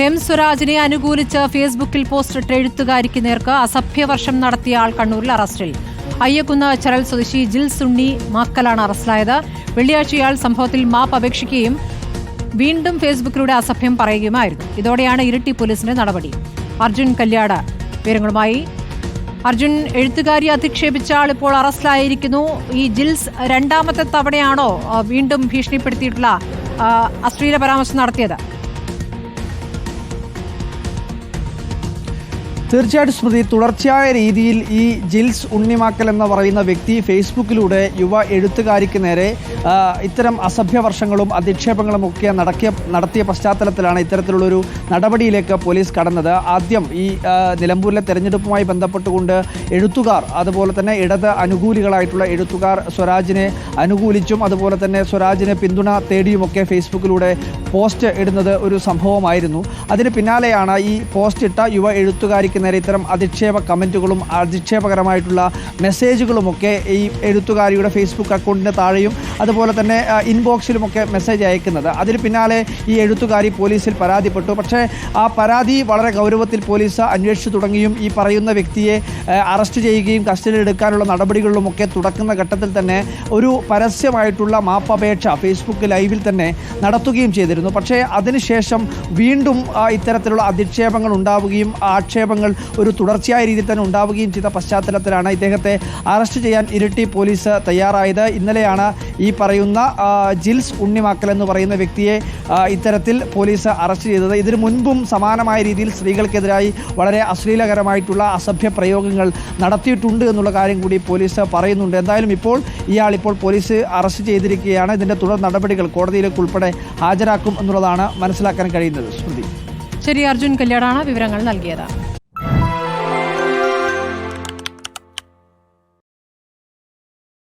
M സ്വരാജിനെ അനുകൂലിച്ച് ഫേസ്ബുക്കിൽ പോസ്റ്റിട്ട എഴുത്തുകാരിക്ക് നേർക്ക് അസഭ്യവർഷം നടത്തിയ ആൾ കണ്ണൂരിൽ അറസ്റ്റിൽ. അയ്യക്കുന്ന് ചരൽ സ്വദേശി ജിൽസ് ഉണ്ണി മാക്കലാണ് അറസ്റ്റിലായത്. വെള്ളിയാഴ്ച ഇയാൾ സംഭവത്തിൽ മാപ്പ് അപേക്ഷിക്കുകയും വീണ്ടും ഫേസ്ബുക്കിലൂടെ അസഭ്യം പറയുകയുമായിരുന്നു. ഇതോടെയാണ് ഇരിട്ടി പോലീസിന്റെ നടപടി. അർജുൻ കല്യാട് വിവരങ്ങളുമായി. അർജുൻ, എഴുത്തുകാരി അധിക്ഷേപിച്ച ആൾ ഇപ്പോൾ അറസ്റ്റിലായിരിക്കുന്നു. ഈ ജിൽസ് രണ്ടാമത്തെ തവണയാണോ വീണ്ടും ഭീഷണിപ്പെടുത്തിയിട്ടുള്ള അശ്ലീല പരാമർശം നടത്തിയത്? തീർച്ചയായിട്ടും സ്മൃതി, തുടർച്ചയായ രീതിയിൽ ഈ ജിൽസ് ഉണ്ണിമാക്കൽ എന്ന് പറയുന്ന വ്യക്തി ഫേസ്ബുക്കിലൂടെ യുവ എഴുത്തുകാരിക്ക് നേരെ ഇത്തരം അസഭ്യവർഷങ്ങളും അധിക്ഷേപങ്ങളും ഒക്കെ നടത്തിയ പശ്ചാത്തലത്തിലാണ് ഇത്തരത്തിലുള്ളൊരു നടപടിയിലേക്ക് പോലീസ് കടന്നത്. ആദ്യം ഈ നിലമ്പൂരിലെ തെരഞ്ഞെടുപ്പുമായി ബന്ധപ്പെട്ടുകൊണ്ട് എഴുത്തുകാർ, അതുപോലെ തന്നെ ഇടത് അനുകൂലികളായിട്ടുള്ള എഴുത്തുകാർ സ്വരാജിനെ അനുകൂലിച്ചും അതുപോലെ തന്നെ സ്വരാജിനെ പിന്തുണ തേടിയുമൊക്കെ ഫേസ്ബുക്കിലൂടെ പോസ്റ്റ് ഇടുന്നത് ഒരു സംഭവമായിരുന്നു. അതിന് പിന്നാലെയാണ് ഈ പോസ്റ്റ് ഇട്ട യുവ എഴുത്തുകാരിക്ക് നേരെ ഇത്തരം അധിക്ഷേപ കമൻറ്റുകളും അധിക്ഷേപകരമായിട്ടുള്ള മെസ്സേജുകളുമൊക്കെ ഈ എഴുത്തുകാരിയുടെ ഫേസ്ബുക്ക് അക്കൗണ്ടിൻ്റെ താഴെയും അതുപോലെ തന്നെ ഇൻബോക്സിലുമൊക്കെ മെസ്സേജ് അയക്കുന്നത്. അതിന് പിന്നാലെ ഈ എഴുത്തുകാരി പോലീസിൽ പരാതിപ്പെട്ടു. പക്ഷേ ആ പരാതി വളരെ ഗൗരവത്തിൽ പോലീസ് അന്വേഷിച്ചു തുടങ്ങിയും ഈ പറയുന്ന വ്യക്തിയെ അറസ്റ്റ് ചെയ്യുകയും കസ്റ്റഡിയിലെടുക്കാനുള്ള നടപടികളിലുമൊക്കെ തുടക്കുന്ന ഘട്ടത്തിൽ തന്നെ ഒരു പരസ്യമായിട്ടുള്ള മാപ്പപേക്ഷ ഫേസ്ബുക്ക് ലൈവിൽ തന്നെ നടത്തുകയും ചെയ്തിരുന്നു. പക്ഷേ അതിനുശേഷം വീണ്ടും ഇത്തരത്തിലുള്ള അധിക്ഷേപങ്ങൾ ഉണ്ടാവുകയും ആക്ഷേപങ്ങൾ ഒരു തുടർച്ചയായ രീതിയിൽ തന്നെ ഉണ്ടാവുകയും ചെയ്ത പശ്ചാത്തലത്തിലാണ് ഇദ്ദേഹത്തെ അറസ്റ്റ് ചെയ്യാൻ ഇരിട്ടി പോലീസ് തയ്യാറായത്. ഇന്നലെയാണ് ഈ പറയുന്ന ജിൽസ് ഉണ്ണിമാക്കൽ എന്ന് പറയുന്ന വ്യക്തിയെ ഇത്തരത്തിൽ പോലീസ് അറസ്റ്റ് ചെയ്തത്. ഇതിനു മുൻപും സമാനമായ രീതിയിൽ സ്ത്രീകൾക്കെതിരായി വളരെ അശ്ലീലകരമായിട്ടുള്ള അസഭ്യ പ്രയോഗങ്ങൾ നടത്തിയിട്ടുണ്ട് എന്നുള്ള കാര്യം കൂടി പോലീസ് പറയുന്നുണ്ട്. എന്തായാലും ഇയാൾ പോലീസ് അറസ്റ്റ് ചെയ്തിരിക്കുകയാണ്. ഇതിൻ്റെ തുടർ നടപടികൾ കോടതിയിലേക്ക് ഉൾപ്പെടെ ഹാജരാക്കും എന്നുള്ളതാണ് മനസ്സിലാക്കാൻ കഴിയുന്നത്. സ്മൃതി. ശരി, അർജുൻ കല്യാടാണ് വിവരങ്ങൾ നൽകിയത്.